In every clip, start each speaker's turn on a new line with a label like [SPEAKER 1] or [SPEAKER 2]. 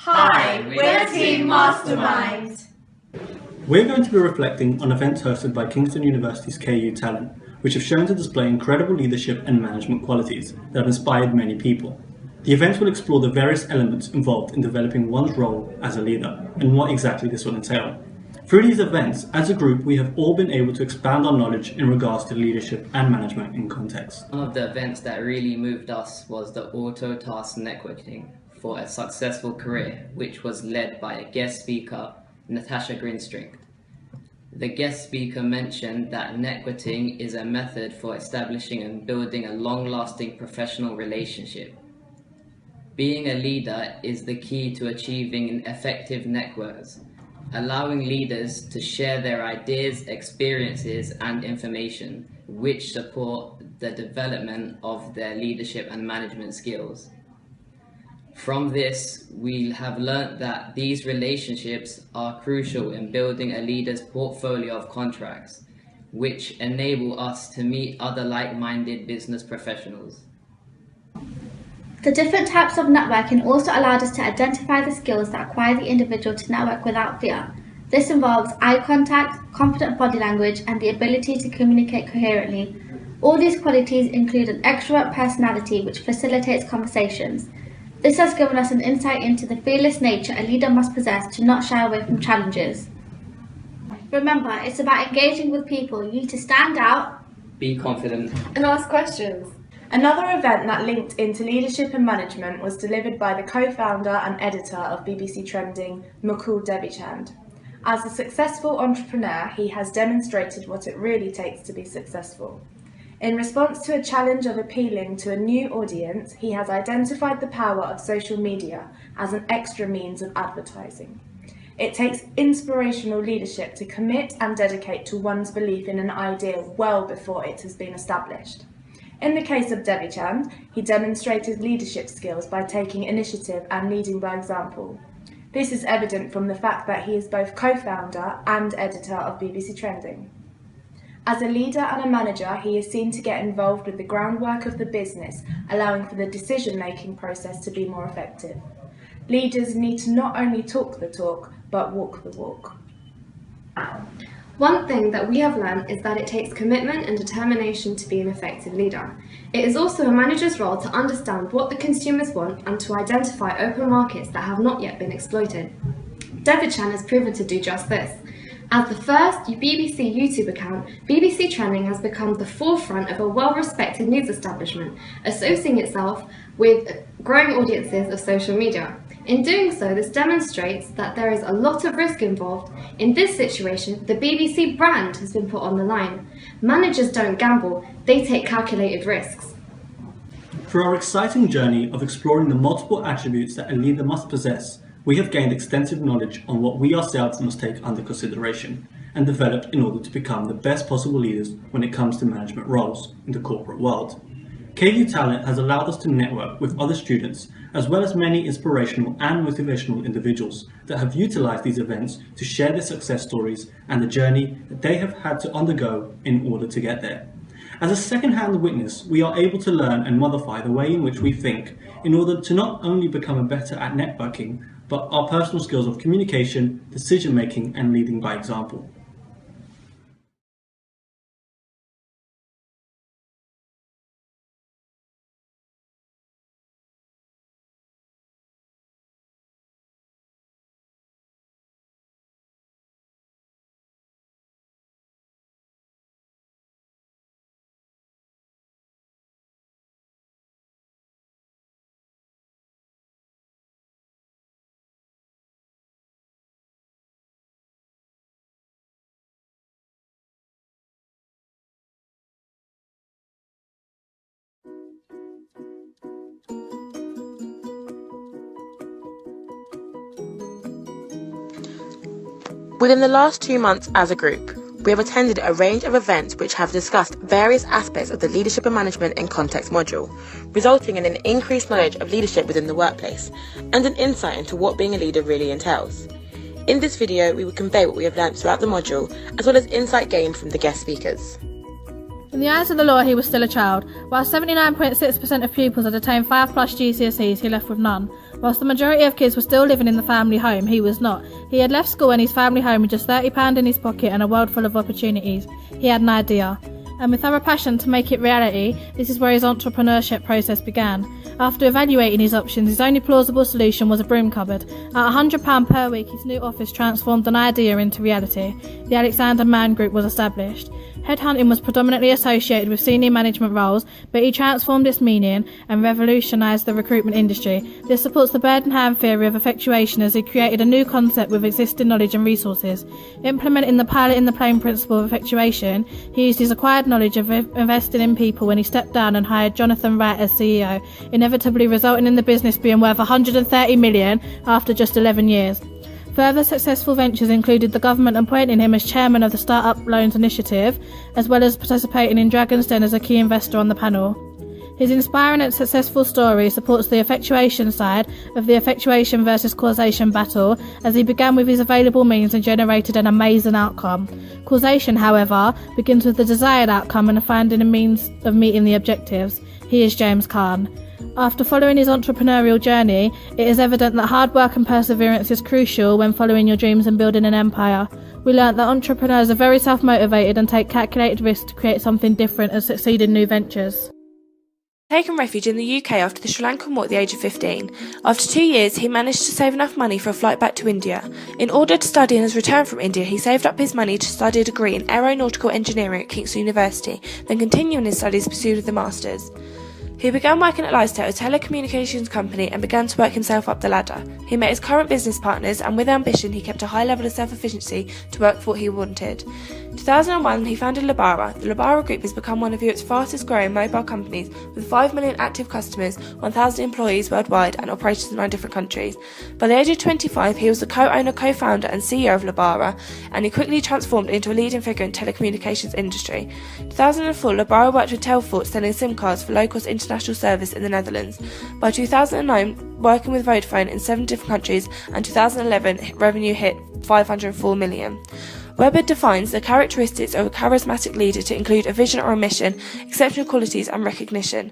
[SPEAKER 1] Hi, we're Team Mastermind.
[SPEAKER 2] We're going to be reflecting on events hosted by Kingston University's KU Talent, which have shown to display incredible leadership and management qualities that have inspired many people. The events will explore the various elements involved in developing one's role as a leader and what exactly this will entail. Through these events, as a group, we have all been able to expand our knowledge in regards to leadership and management in context.
[SPEAKER 3] One of the events that really moved us was the Auto Task Networking for a Successful Career, which was led by a guest speaker, Natasha Greenstring. The guest speaker mentioned that networking is a method for establishing and building a long-lasting professional relationship. Being a leader is the key to achieving effective networks, allowing leaders to share their ideas, experiences, and information, which support the development of their leadership and management skills. From this, we have learnt that these relationships are crucial in building a leader's portfolio of contracts, which enable us to meet other like-minded business professionals.
[SPEAKER 4] The different types of networking also allowed us to identify the skills that require the individual to network without fear. This involves eye contact, confident body language, and the ability to communicate coherently. All these qualities include an extrovert personality which facilitates conversations. This has given us an insight into the fearless nature a leader must possess to not shy away from challenges. Remember, it's about engaging with people. You need to stand out,
[SPEAKER 3] be confident,
[SPEAKER 1] and ask questions.
[SPEAKER 5] Another event that linked into leadership and management was delivered by the co-founder and editor of BBC Trending, Mukul Devichand. As a successful entrepreneur, he has demonstrated what it really takes to be successful. In response to a challenge of appealing to a new audience, he has identified the power of social media as an extra means of advertising. It takes inspirational leadership to commit and dedicate to one's belief in an idea well before it has been established. In the case of Devichand, he demonstrated leadership skills by taking initiative and leading by example. This is evident from the fact that he is both co-founder and editor of BBC Trending. As a leader and a manager, he is seen to get involved with the groundwork of the business, allowing for the decision-making process to be more effective. Leaders need to not only talk the talk, but walk the walk.
[SPEAKER 1] One thing that we have learned is that it takes commitment and determination to be an effective leader. It is also a manager's role to understand what the consumers want and to identify open markets that have not yet been exploited. Devichand has proven to do just this. As the first BBC YouTube account, BBC Trending has become the forefront of a well-respected news establishment, associating itself with growing audiences of social media. In doing so, this demonstrates that there is a lot of risk involved. In this situation, the BBC brand has been put on the line. Managers don't gamble, they take calculated risks.
[SPEAKER 2] Through our exciting journey of exploring the multiple attributes that a leader must possess, we have gained extensive knowledge on what we ourselves must take under consideration and developed in order to become the best possible leaders when it comes to management roles in the corporate world. KU Talent has allowed us to network with other students, as well as many inspirational and motivational individuals that have utilized these events to share their success stories and the journey that they have had to undergo in order to get there. As a second-hand witness, we are able to learn and modify the way in which we think in order to not only become better at networking, but our personal skills of communication, decision-making, and leading by example.
[SPEAKER 6] Within the last 2 months as a group, we have attended a range of events which have discussed various aspects of the Leadership and Management in Context module, resulting in an increased knowledge of leadership within the workplace and an insight into what being a leader really entails. In this video, we will convey what we have learnt throughout the module, as well as insight gained from the guest speakers.
[SPEAKER 7] In the eyes of the law, he was still a child. While 79.6% of pupils had attained 5+ GCSEs, he left with none. Whilst the majority of kids were still living in the family home, he was not. He had left school and his family home with just £30 in his pocket and a world full of opportunities. He had an idea. And with thorough passion to make it reality, this is where his entrepreneurship process began. After evaluating his options, his only plausible solution was a broom cupboard. At £100 per week, his new office transformed an idea into reality. The Alexander Mann Group was established. Headhunting was predominantly associated with senior management roles, but he transformed its meaning and revolutionised the recruitment industry. This supports the bird and hand theory of effectuation as he created a new concept with existing knowledge and resources. Implementing the pilot in the plane principle of effectuation, he used his acquired knowledge of investing in people when he stepped down and hired Jonathan Wright as CEO, inevitably resulting in the business being worth $130 million after just 11 years. Further successful ventures included the government appointing him as chairman of the Startup Loans Initiative, as well as participating in Dragon's Den as a key investor on the panel. His inspiring and successful story supports the effectuation side of the effectuation versus causation battle, as he began with his available means and generated an amazing outcome. Causation, however, begins with the desired outcome and finding a means of meeting the objectives. He is James Caan. After following his entrepreneurial journey, it is evident that hard work and perseverance is crucial when following your dreams and building an empire. We learnt that entrepreneurs are very self-motivated and take calculated risks to create something different and succeed in new ventures.
[SPEAKER 8] Taken refuge in the UK after the Sri Lankan War at the age of 15. After 2 years, he managed to save enough money for a flight back to India. In order to study in his return from India, he saved up his money to study a degree in aeronautical engineering at Kingston University, then continuing his studies pursued with a master's. He began working at Lystel, a telecommunications company, and began to work himself up the ladder. He met his current business partners, and with ambition he kept a high level of self-efficiency to work for what he wanted. In 2001, he founded Labara. The Labara Group has become one of Europe's fastest growing mobile companies, with 5 million active customers, 1,000 employees worldwide, and operations in 9 different countries. By the age of 25, he was the co-owner, co-founder, and CEO of Labara, and he quickly transformed into a leading figure in the telecommunications industry. In 2004, Labara worked with Telfort, selling SIM cards for low-cost international service in the Netherlands. By 2009, working with Vodafone in 7 different countries, and 2011, revenue hit 504 million. Weber defines the characteristics of a charismatic leader to include a vision or a mission, exceptional qualities and recognition.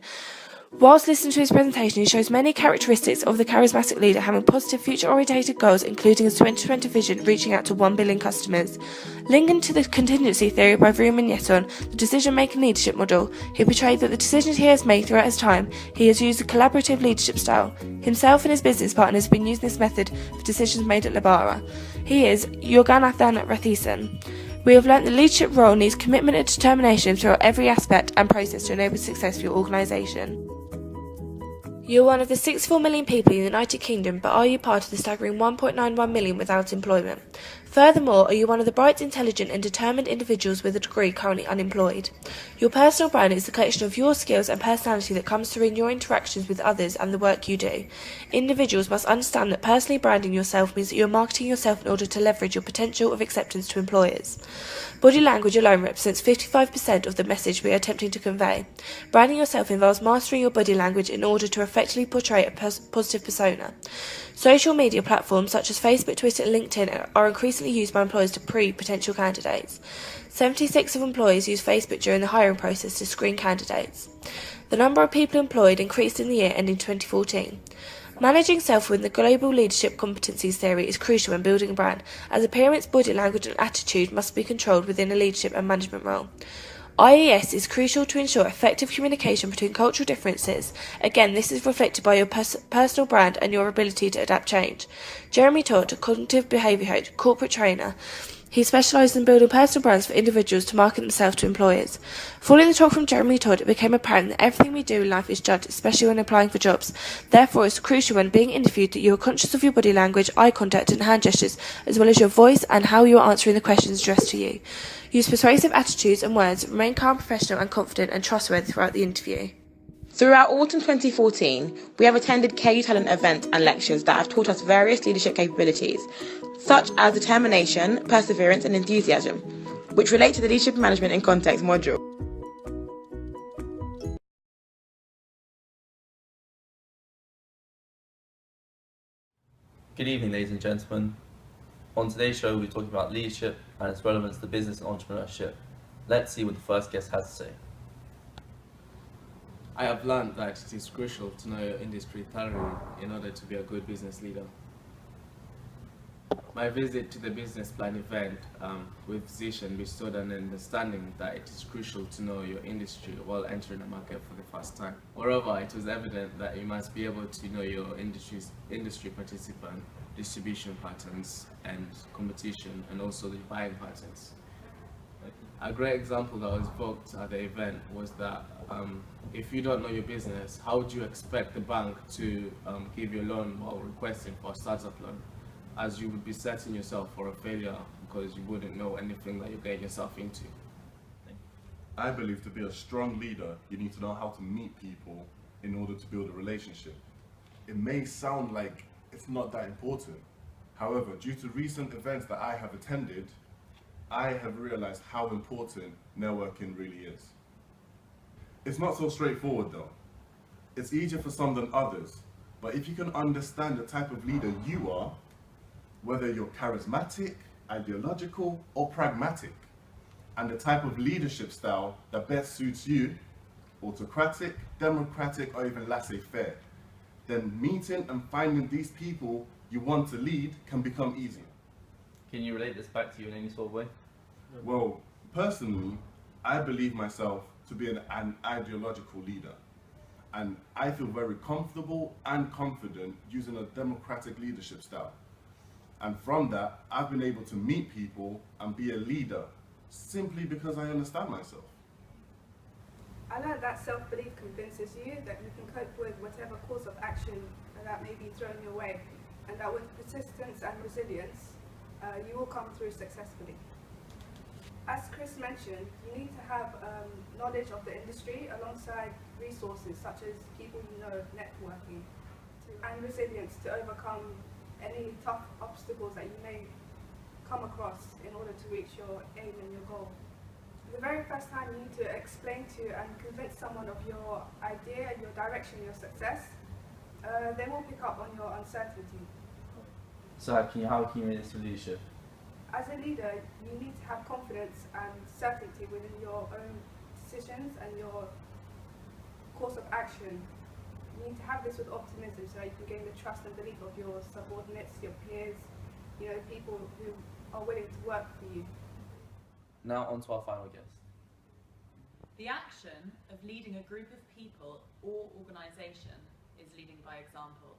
[SPEAKER 8] Whilst listening to his presentation, he shows many characteristics of the charismatic leader, having positive future-oriented goals, including his 2020 vision reaching out to 1 billion customers. Linking to the contingency theory by Vroom and Yetton, the decision-making leadership model, he portrayed that the decisions he has made throughout his time, he has used a collaborative leadership style. Himself and his business partners have been using this method for decisions made at Labara. He is Yoganathan Rathisen. We have learnt the leadership role needs commitment and determination throughout every aspect and process to enable success for your organisation. You are one of the 64 million people in the United Kingdom, but are you part of the staggering 1.91 million without employment? Furthermore, are you one of the bright, intelligent and determined individuals with a degree currently unemployed? Your personal brand is the collection of your skills and personality that comes through in your interactions with others and the work you do. Individuals must understand that personally branding yourself means that you are marketing yourself in order to leverage your potential of acceptance to employers. Body language alone represents 55% of the message we are attempting to convey. Branding yourself involves mastering your body language in order to effectively portray a positive persona. Social media platforms such as Facebook, Twitter and LinkedIn are increasingly used by employers to pre-potential candidates. 76% of employees use Facebook during the hiring process to screen candidates. The number of people employed increased in the year ending 2014. Managing self within the global leadership competencies theory is crucial when building a brand, as appearance, body language and attitude must be controlled within a leadership and management role. IES is crucial to ensure effective communication between cultural differences. Again, this is reflected by your personal brand and your ability to adapt change. Jeremy Todd, a cognitive behaviour coach, corporate trainer, he specialises in building personal brands for individuals to market themselves to employers. Following the talk from Jeremy Todd, it became apparent that everything we do in life is judged, especially when applying for jobs. Therefore, it's crucial when being interviewed that you are conscious of your body language, eye contact and hand gestures, as well as your voice and how you are answering the questions addressed to you. Use persuasive attitudes and words, remain calm, professional and confident and trustworthy throughout the interview.
[SPEAKER 6] Throughout autumn 2014, we have attended KU Talent events and lectures that have taught us various leadership capabilities, such as determination, perseverance and enthusiasm, which relate to the Leadership and Management in Context module.
[SPEAKER 9] Good evening, ladies and gentlemen. On today's show, we're talking about leadership and its relevance to business and entrepreneurship. Let's see what the first guest has to say.
[SPEAKER 10] I have learned that it is crucial to know your industry thoroughly in order to be a good business leader. My visit to the business plan event with Zishan bestowed an understanding that it is crucial to know your industry while entering a market for the first time. Moreover, it was evident that you must be able to know your industry participant, distribution patterns and competition, and also the buying patterns. A great example that was evoked at the event was that if you don't know your business, how would you expect the bank to give you a loan while requesting for a startup loan? As you would be setting yourself for a failure because you wouldn't know anything that you're getting yourself into.
[SPEAKER 11] I believe to be a strong leader, you need to know how to meet people in order to build a relationship. It may sound like it's not that important. However, due to recent events that I have attended, I have realized how important networking really is. It's not so straightforward though. It's easier for some than others, but if you can understand the type of leader you are, whether you're charismatic, ideological, or pragmatic, and the type of leadership style that best suits you, autocratic, democratic, or even laissez-faire, then meeting and finding these people you want to lead can become easier.
[SPEAKER 9] Can you relate this back to you in any sort of way?
[SPEAKER 11] Well, personally, I believe myself to be an ideological leader, and I feel very comfortable and confident using a democratic leadership style. And from that, I've been able to meet people and be a leader simply because I understand myself.
[SPEAKER 12] I learned that self-belief convinces you that you can cope with whatever course of action that may be thrown your way, and that with persistence and resilience, you will come through successfully. As Chris mentioned, you need to have knowledge of the industry alongside resources such as people you know, networking, and resilience to overcome any tough obstacles that you may come across in order to reach your aim and your goal. The very first time you need to explain to and convince someone of your idea, your direction, your success, they will pick up on your uncertainty.
[SPEAKER 9] So how can you relate this to leadership?
[SPEAKER 12] As a leader, you need to have confidence and certainty within your own decisions and your course of action. You need to have this with optimism so that you can gain the trust and belief of your subordinates, your peers, people who are willing to work for you.
[SPEAKER 9] Now on to our final guest.
[SPEAKER 13] The action of leading a group of people or organisation is leading by example.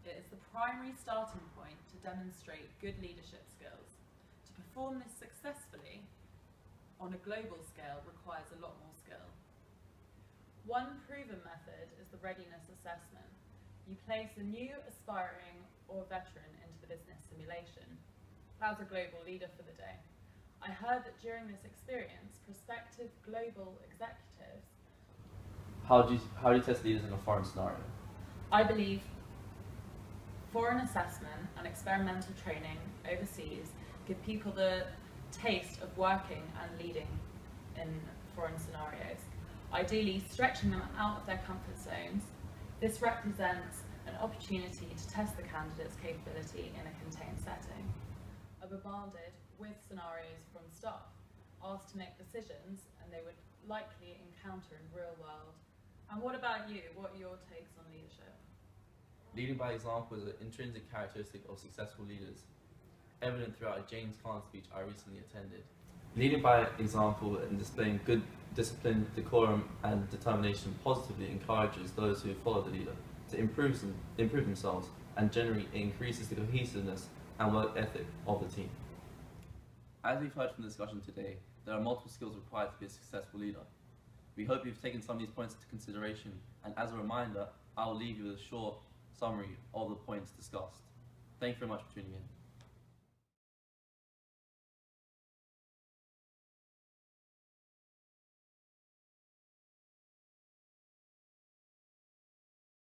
[SPEAKER 13] It is the primary starting point to demonstrate good leadership skills. To perform this successfully on a global scale requires a lot more skill. One proven method is the readiness assessment. You place a new, aspiring, or veteran into the business simulation. As a global leader for the day, I heard that during this experience, prospective global executives...
[SPEAKER 9] How do you test leaders in a foreign scenario?
[SPEAKER 13] I believe foreign assessment and experimental training overseas give people the taste of working and leading in foreign scenarios, ideally stretching them out of their comfort zones. This represents an opportunity to test the candidate's capability in a contained setting. Are bombarded with scenarios from staff, asked to make decisions and they would likely encounter in real world. And what about you? What are your takes on leadership?
[SPEAKER 9] Leading by example is an intrinsic characteristic of successful leaders, evident throughout a James Caan speech I recently attended. Leading by example and displaying good discipline, decorum and determination positively encourages those who follow the leader to improve themselves, and generally it increases the cohesiveness and work ethic of the team. As we've heard from the discussion today, there are multiple skills required to be a successful leader. We hope you've taken some of these points into consideration, and as a reminder, I will leave you with a short summary of the points discussed. Thank you very much for tuning in.